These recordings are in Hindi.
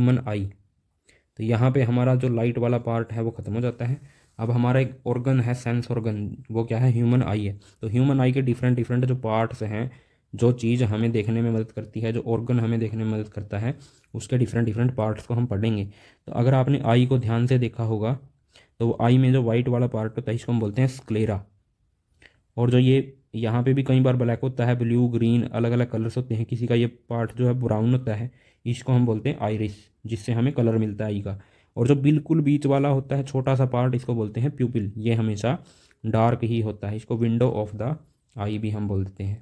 ह्यूमन आई। तो यहाँ पे हमारा जो लाइट वाला पार्ट है वो ख़त्म हो जाता है। अब हमारा एक ऑर्गन है, सेंस ऑर्गन, वो क्या है, ह्यूमन आई है। तो ह्यूमन आई के डिफरेंट डिफरेंट जो पार्ट्स हैं, जो चीज़ हमें देखने में मदद करती है, जो ऑर्गन हमें देखने में मदद करता है, उसके डिफरेंट डिफरेंट पार्ट्स को हम पढ़ेंगे। तो अगर आपने आई को ध्यान से देखा होगा तो वो आई में जो वाइट वाला पार्ट होता है इसको हम बोलते हैं स्क्लेरा। और जो ये यहाँ पे भी कई बार ब्लैक होता है, ब्लू ग्रीन अलग अलग कलर्स होते हैं, किसी का ये पार्ट जो है ब्राउन होता है, इसको हम बोलते हैं आइरिस, जिससे हमें कलर मिलता है आई का। और जो बिल्कुल बीच वाला होता है छोटा सा पार्ट, इसको बोलते हैं प्यूपिल। ये हमेशा डार्क ही होता है, इसको विंडो ऑफ द आई भी हम बोल देते हैं।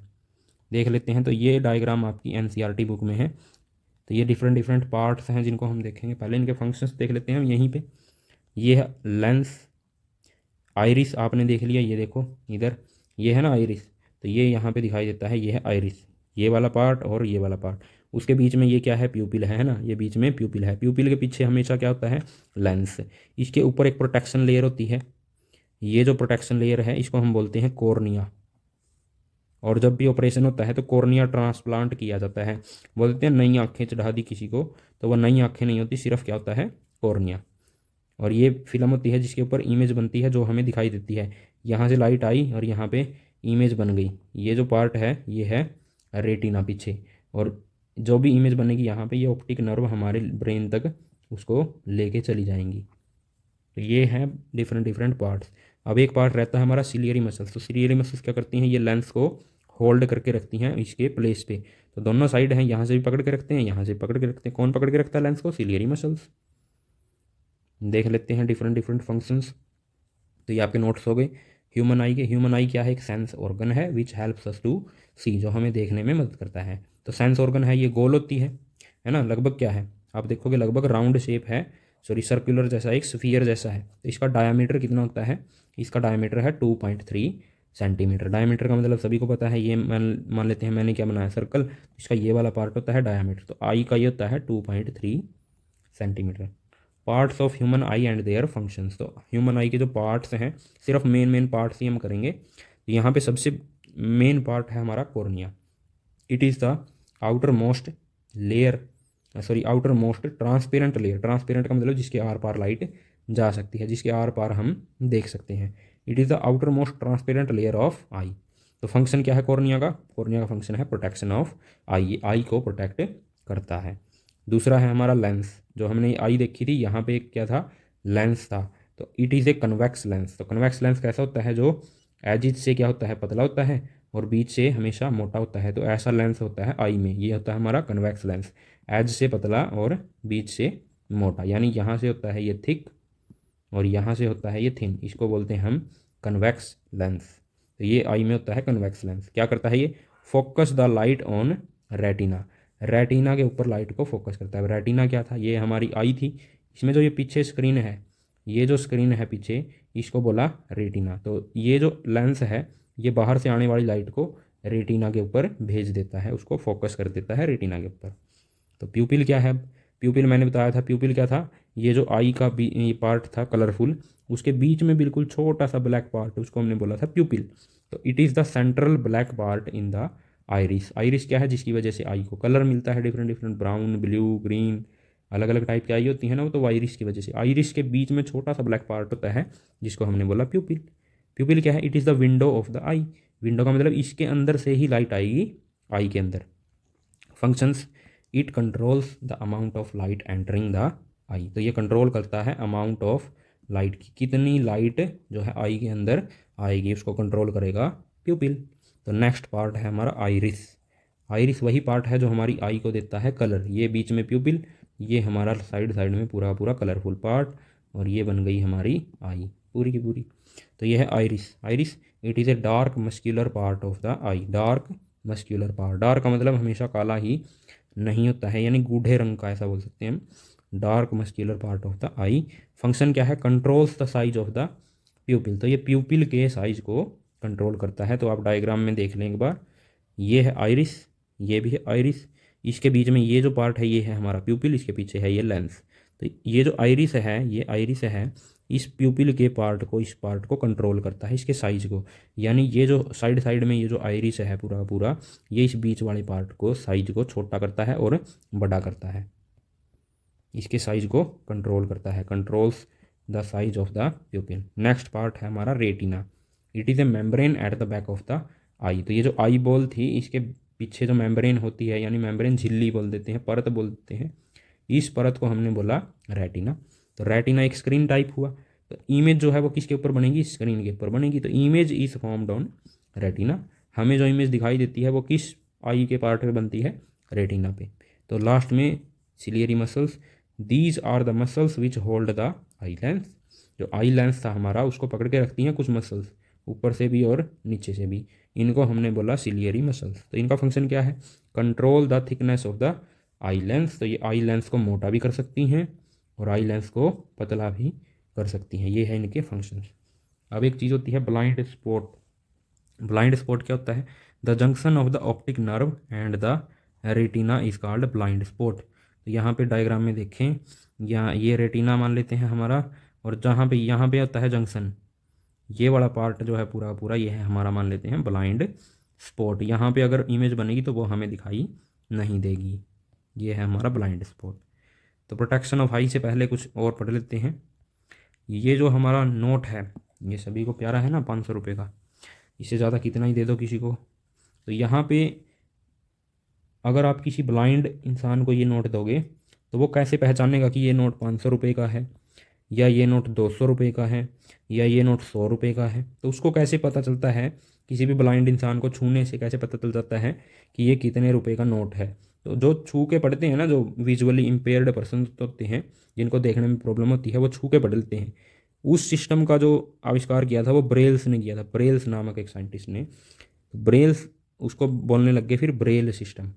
देख लेते हैं। तो ये डायग्राम आपकी एनसीईआरटी बुक में है। तो ये डिफरेंट डिफरेंट पार्ट्स हैं जिनको हम देखेंगे। पहले इनके फंक्शंस देख लेते हैं हम यहीं पे। ये है लेंस, आइरिस आपने देख लिया, ये देखो इधर, ये है ना आइरिस, तो ये यहाँ पे दिखाई देता है, ये है आइरिस, ये वाला पार्ट और ये वाला पार्ट। उसके बीच में ये क्या है, प्यूपिल है ना, ये बीच में प्यूपिल है। प्यूपिल के पीछे हमेशा क्या होता है, लेंस। इसके ऊपर एक प्रोटेक्शन लेयर होती है, ये जो प्रोटेक्शन लेयर है इसको हम बोलते हैं कॉर्निया। और जब भी ऑपरेशन होता है तो कॉर्निया ट्रांसप्लांट किया जाता है। बोलते हैं नई आँखें चढ़ा दी किसी को, तो वह नई आँखें नहीं होती, सिर्फ क्या होता है, कॉर्निया। और ये फिल्म होती है जिसके ऊपर इमेज बनती है जो हमें दिखाई देती है। यहाँ से लाइट आई और यहाँ पे इमेज बन गई। ये जो पार्ट है ये है रेटिना पीछे, और जो भी इमेज बनेगी यहाँ पे, ये ऑप्टिक नर्व हमारे ब्रेन तक उसको लेके चली जाएंगी। तो ये हैं डिफरेंट डिफरेंट पार्ट्स। अब एक पार्ट रहता है हमारा सिलियरी मसल्स। तो सिलियरी मसल्स क्या करती हैं, ये लेंस को होल्ड करके रखती हैं इसके प्लेस पे। तो दोनों साइड हैं, यहाँ से भी पकड़ के रखते हैं, यहाँ से पकड़ के रखते हैं। कौन पकड़ के रखता है लेंस को, सिलियरी मसल्स। देख लेते हैं डिफरेंट डिफरेंट फंक्शंस। तो ये आपके नोट्स हो गए ह्यूमन आई के। ह्यूमन आई क्या है, एक सेंस ऑर्गन है विच हेल्प्स अस टू सी, जो हमें देखने में मदद करता है। तो सेंस ऑर्गन है, ये गोल होती है ना, लगभग क्या है, आप देखोगे लगभग राउंड शेप है, सॉरी सर्कुलर जैसा, एक स्फीयर जैसा है। तो इसका डायामीटर कितना होता है, इसका डायामीटर है 2.3 सेंटीमीटर। डायमीटर का मतलब सभी को पता है, ये मान लेते हैं मैंने क्या बनाया, सर्कल, इसका ये वाला पार्ट होता है डायामीटर। तो आई का ये होता है 2.3 centimetre. Parts of human I and their functions. तो ह्यूमन आई के जो पार्ट्स हैं, सिर्फ मेन मेन पार्ट्स ही हम करेंगे। तो यहाँ पे सबसे मेन पार्ट है हमारा cornea. It is the outer most layer, sorry outer most transparent layer. Transparent का मतलब जिसके आर पार लाइट जा सकती है, जिसके आर पार हम देख सकते हैं। It is the outermost transparent layer of eye. तो फंक्शन क्या है कॉर्निया का, कॉर्निया का फंक्शन है प्रोटेक्शन ऑफ आई, आई को प्रोटेक्ट करता है। दूसरा है हमारा लेंस। जो हमने आई देखी थी, यहाँ पे क्या था, लेंस था। तो it is a convex lens. तो कन्वेक्स लेंस कैसा होता है, जो एजिज से क्या होता है, पतला होता है, और बीच से हमेशा मोटा होता है। तो ऐसा लेंस होता है आई में, ये होता है हमारा कन्वेक्स लेंस। एज से पतला और बीच से मोटा, यानी यहाँ से होता है ये थिक और यहाँ से होता है ये थिन, इसको बोलते हैं हम कन्वेक्स लेंस। तो ये आई में होता है कन्वेक्स लेंस। क्या करता है ये, focus the light on retina. Retina के ऊपर लाइट को फोकस करता है। रेटिना क्या था, ये हमारी आई थी, इसमें जो ये पीछे स्क्रीन है, ये जो स्क्रीन है पीछे, इसको बोला रेटिना। तो ये जो लेंस है ये बाहर से आने वाली लाइट को रेटिना के ऊपर भेज देता है, उसको फोकस कर देता है रेटिना के ऊपर। तो प्यूपिल क्या है, प्यूपिल मैंने बताया था, प्यूपिल क्या था, ये जो आई का ये पार्ट था कलरफुल, उसके बीच में बिल्कुल छोटा सा ब्लैक पार्ट, उसको हमने बोला था प्यूपिल। तो it is the central black part in the iris. Iris क्या है, जिसकी वजह से आई को कलर मिलता है, different different brown, blue, green, अलग अलग टाइप की आई होती है ना, वो तो आइरिस की वजह से। आइरिस के बीच में छोटा सा ब्लैक पार्ट होता है जिसको हमने बोला प्यूपिल। प्यूपिल क्या है, it is the window of the I. Window का मतलब इसके अंदर से ही लाइट आएगी आई के अंदर। Functions, it controls the amount of light entering the eye. तो ये कंट्रोल करता है अमाउंट ऑफ लाइट की, कितनी लाइट जो है आई के अंदर आएगी, उसको कंट्रोल करेगा प्यूपिल। तो नेक्स्ट पार्ट है हमारा आइरिस। आइरिस वही पार्ट है जो हमारी आई को देता है कलर। ये बीच में प्यूपिल, ये हमारा साइड साइड में पूरा पूरा कलरफुल पार्ट, और ये बन गई हमारी आई पूरी की पूरी। तो ये है iris. Iris it is a dark muscular part of the I. Dark muscular part, dark का मतलब हमेशा काला ही नहीं होता है, यानी गूढ़े रंग का, ऐसा बोल सकते हैं हम। Dark muscular part of the I. Function क्या है, controls the size of the प्यूपिल। तो ये प्यूपिल के साइज को कंट्रोल करता है। तो आप डायग्राम में देख लें एक बार, ये है आइरिस, ये भी है आइरिस, इसके बीच में ये जो पार्ट है ये है हमारा प्यूपिल, इसके पीछे है ये लेंस। तो ये जो आइरिस है, ये आइरिस है, इस प्यूपिल के पार्ट को, इस पार्ट को कंट्रोल करता है, इसके साइज को। यानी ये जो साइड साइड में ये जो आइरिस है पूरा पूरा, ये इस बीच वाले पार्ट को, साइज को छोटा करता है और बड़ा करता है। इसके साइज को कंट्रोल करता है, controls the size of the pupil. Next part है हमारा retina. It is a membrane at the back of the eye. तो ये जो आई बॉल थी, इसके पीछे जो मेम्ब्रेन होती है, यानी मेम्ब्रेन झिल्ली बोल देते हैं, परत बोल देते हैं, इस परत को हमने बोला रेटिना। तो रेटिना एक स्क्रीन टाइप हुआ। तो इमेज जो है वो किसके ऊपर बनेगी, स्क्रीन के ऊपर बनेगी। तो image is formed on retina. हमें जो इमेज दिखाई देती है वो किस आई के पार्ट पे बनती है, रेटिना पे। तो लास्ट में ciliary muscles, these are the muscles which hold the eye lens. जो आई लेंस था हमारा, उसको पकड़ के रखती हैं कुछ मसल्स, ऊपर से भी और नीचे से भी। इनको हमने बोला सिलियरी मसल्स। तो इनका फंक्शन क्या है, control the thickness of the eye lens. तो ये आई लेंस को मोटा भी कर सकती हैं और आई लेंस को पतला भी कर सकती हैं। ये है इनके फंक्शंस। अब एक चीज़ होती है ब्लाइंड स्पॉट। ब्लाइंड स्पॉट क्या होता है, the junction of the optic nerve and the retina is called blind spot. तो यहाँ पे डायग्राम में देखें, यहाँ ये रेटिना मान लेते हैं हमारा, और जहाँ पे यहाँ पे होता है जंक्शन, ये वाला पार्ट जो है पूरा पूरा ये है हमारा, मान लेते हैं ब्लाइंड स्पॉट। यहाँ पे अगर इमेज बनेगी तो वो हमें दिखाई नहीं देगी। ये है हमारा ब्लाइंड स्पॉट। तो प्रोटेक्शन ऑफ आई से पहले कुछ और पढ़ लेते हैं। ये जो हमारा नोट है, ये सभी को प्यारा है ना, 500 रुपये का, इससे ज़्यादा कितना ही दे दो किसी को। तो यहाँ पे अगर आप किसी ब्लाइंड इंसान को ये नोट दोगे तो वो कैसे पहचानेगा कि ये नोट 500 रुपये का है, या ये नोट 200 रुपये का है, या ये नोट 100 रुपये का है। तो उसको कैसे पता चलता है, किसी भी ब्लाइंड इंसान को छूने से कैसे पता चल जाता है कि ये कितने रुपए का नोट है। तो जो छू के पढ़ते हैं ना, जो विजुअली इम्पेयर्ड पर्सन होते हैं, जिनको देखने में प्रॉब्लम होती है, वो छू के पढ़ लेते हैं। उस सिस्टम का जो आविष्कार किया था वो ब्रेल्स ने किया था, ब्रेल्स नामक एक साइंटिस्ट ने। ब्रेल्स उसको बोलने लग गए फिर ब्रेल सिस्टम।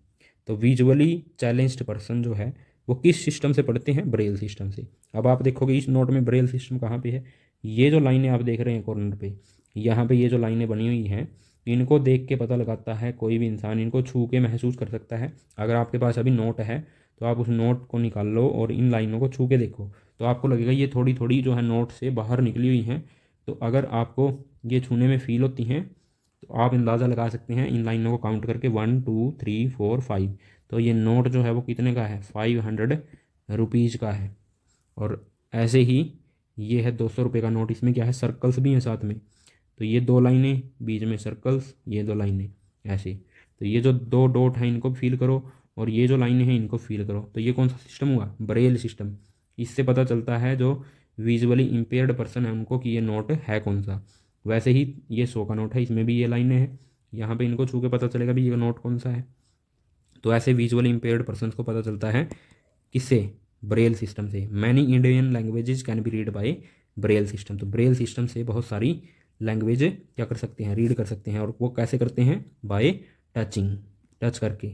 तो विजुअली चैलेंज्ड पर्सन जो है वो किस सिस्टम से पढ़ते हैं, ब्रेल सिस्टम से। अब आप देखोगे इस नोट में ब्रेल सिस्टम कहाँ पे है, ये जो लाइनें आप देख रहे हैं कॉर्नर पे, यहाँ पे ये जो लाइनें बनी हुई हैं, इनको देख के पता लगाता है कोई भी इंसान, इनको छू के महसूस कर सकता है। अगर आपके पास अभी नोट है तो आप उस नोट को निकाल लो और इन लाइनों को छू के देखो, तो आपको लगेगा ये थोड़ी थोड़ी जो है नोट से बाहर निकली हुई हैं। तो अगर आपको ये छूने में फील होती हैं तो आप अंदाज़ा लगा सकते हैं इन लाइनों को काउंट करके, 1 2 3 4 5। तो ये नोट जो है वो कितने का है, 500 रुपीज़ का है। और ऐसे ही ये है 200 रुपये का नोट, इसमें क्या है, सर्कल्स भी हैं साथ में। तो ये 2 लाइनें, बीच में सर्कल्स, ये 2 लाइनें ऐसे। तो ये जो 2 डॉट हैं इनको फील करो, और ये जो लाइनें हैं इनको फील करो। तो ये कौन सा सिस्टम हुआ, ब्रेल सिस्टम। इससे पता चलता है जो विजुअली इम्पेयर्ड पर्सन है उनको कि ये नोट है कौन सा। वैसे ही ये 100 का नोट है, इसमें भी ये लाइनें हैं, यहाँ पे इनको छू के पता चलेगा भी ये नोट कौन सा है। तो ऐसे विजुअली इम्पेयर्ड पर्सन को पता चलता है किससे, ब्रेल सिस्टम से। Many Indian languages can be read by Braille system. तो ब्रेल सिस्टम से बहुत सारी लैंग्वेज क्या कर सकते हैं, रीड कर सकते हैं। और वो कैसे करते हैं, बाय टचिंग, टच करके,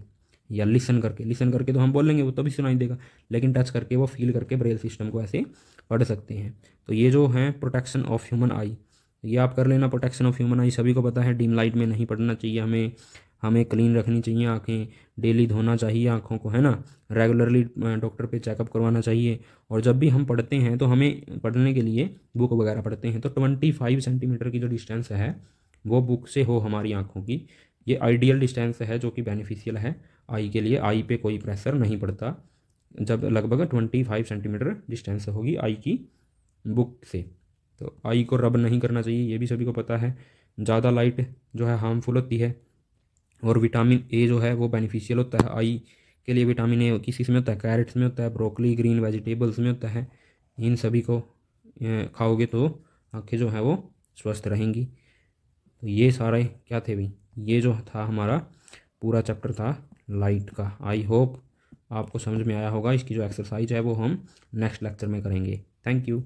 या लिसन करके। लिसन करके तो हम बोल लेंगे वो तभी सुनाई देगा, लेकिन टच करके, वो फील करके ब्रेल सिस्टम को ऐसे पढ़ सकते हैं। तो ये जो है प्रोटेक्शन ऑफ ह्यूमन आई, ये आप कर लेना। प्रोटेक्शन ऑफ ह्यूमन आई सभी को पता है, डिम लाइट में नहीं पढ़ना चाहिए हमें, हमें क्लीन रखनी चाहिए आँखें, डेली धोना चाहिए आँखों को, है ना, रेगुलरली डॉक्टर पे चेकअप करवाना चाहिए। और जब भी हम पढ़ते हैं तो हमें पढ़ने के लिए बुक वगैरह पढ़ते हैं तो 25 सेंटीमीटर की जो डिस्टेंस है वो बुक से हो हमारी आँखों की। ये आइडियल डिस्टेंस है जो कि बेनिफिशियल है आई के लिए। आई पे कोई प्रेशर नहीं पड़ता जब लगभग 25 सेंटीमीटर डिस्टेंस होगी आई की बुक से। तो आई को रब नहीं करना चाहिए, ये भी सभी को पता है। ज़्यादा लाइट जो है हार्मफुल होती है, और विटामिन ए जो है वो बेनिफिशियल होता है आई के लिए। विटामिन ए किस किस में होता है, कैरेट्स में होता है, ब्रोकली, ग्रीन वेजिटेबल्स में होता है। इन सभी को खाओगे तो आँखें जो है वो स्वस्थ रहेंगी। तो ये सारे क्या थे भाई, ये जो था हमारा पूरा चैप्टर था लाइट का। आई होप आपको समझ में आया होगा। इसकी जो एक्सरसाइज है वो हम नेक्स्ट लेक्चर में करेंगे। Thank you.